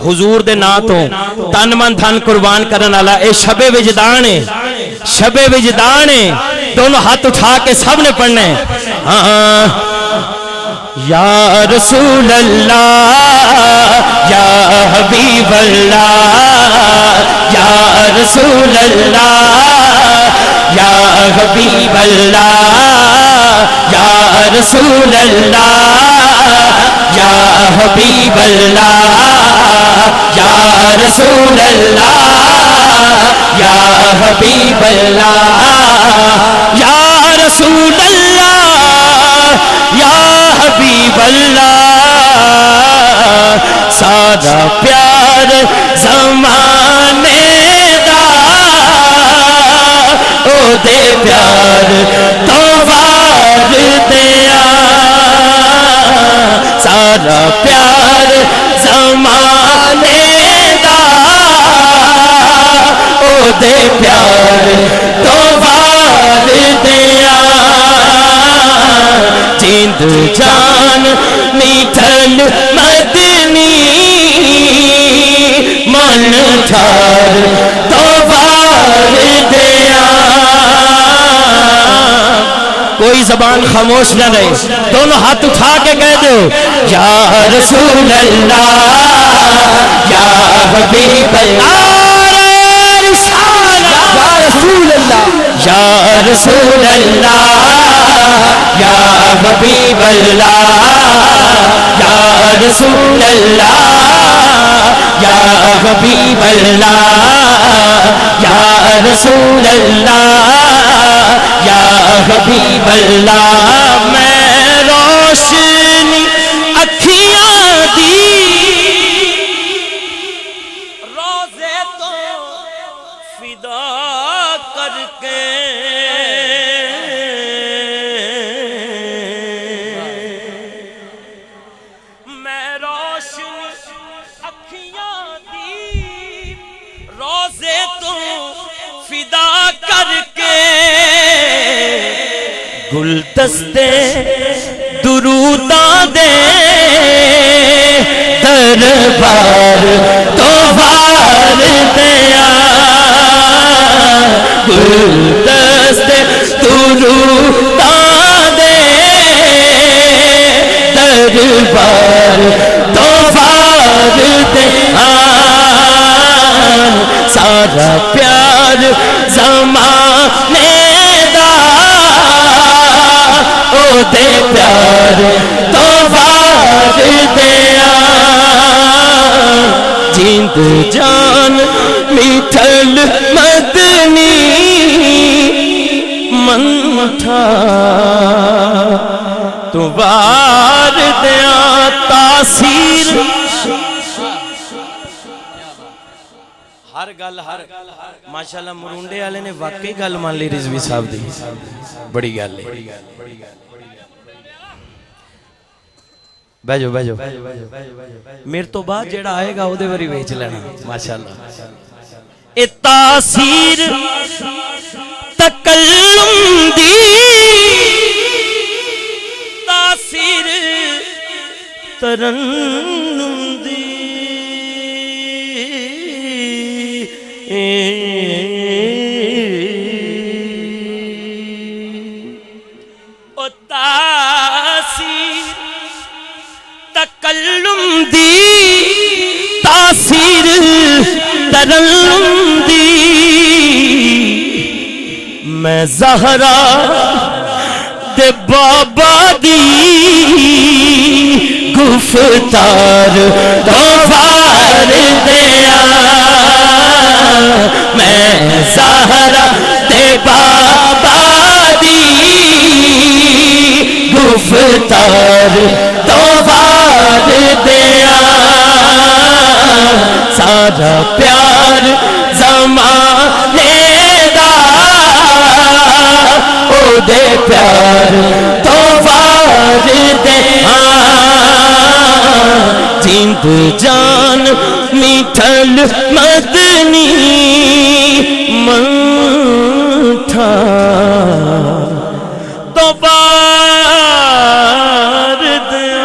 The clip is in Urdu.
حضور دے نا تو تن من دھن قربان کرن والا اے شب وجدان ہے، شب وجدان ہے، دونوں ہاتھ اٹھا کے سب نے پڑھنا ہے۔ یا رسول اللہ یا حبیب اللہ یا رسول اللہ یا حبیب اللہ یا رسول اللہ یا حبیب اللہ یا رسول اللہ یا حبیب اللہ یا رسول اللہ یا حبیب اللہ سارا پیار زمانے دا او دے پیار تو وار دیا سارا پیار زمانے دا او دے پیار تو وار دیا جیند جان میٹھل مدنی من ٹھار تو وار دیا کوئی زبان خاموش نہ رہے دونوں ہاتھ اٹھا کے کہہ دو یا رسول اللہ یا حبیب اللہ یا رسول اللہ یا رسول اللہ یا حبیب اللہ یا رسول اللہ یا حبیب اللہ یا رسول اللہ یا حبیب اللہ میں روشنی اکھیاں دی روزے تو فدا کر کے میں روشنی اکھیاں دی روزے تو فدا کر کے گلدستے دروداں دے دربار تو وار دیا گلدستے دروداں دے دربار تو وار دیا سارا پیار زمانے دا او دے پیار تو وار دیا جیند جان میٹھل مدنی من ٹھار تو وار دیا تاثیر ہر گل ہر ماشاءاللہ مرونڈے والے نے واقعی گل مان لی رضوی صاحب دی بڑی گل ہے بیجو بیجو میرے تو بعد جیڑا آئے گا وہ دے بری ویچ لینا ماشاءاللہ اے تاثیر تکلم دی تاثیر ترنم دی او تاثیر تکلم دی تاثیر ترنم دی میں زہرا دے بابا دی گفتار تو وار دیا میں زہرا دے بابا دی گفتار تو وار دیا سارا پیار زمانے دا او دے پیار تو وار دیا جیند جان میٹھل مدنی من ٹھار تو وار دیا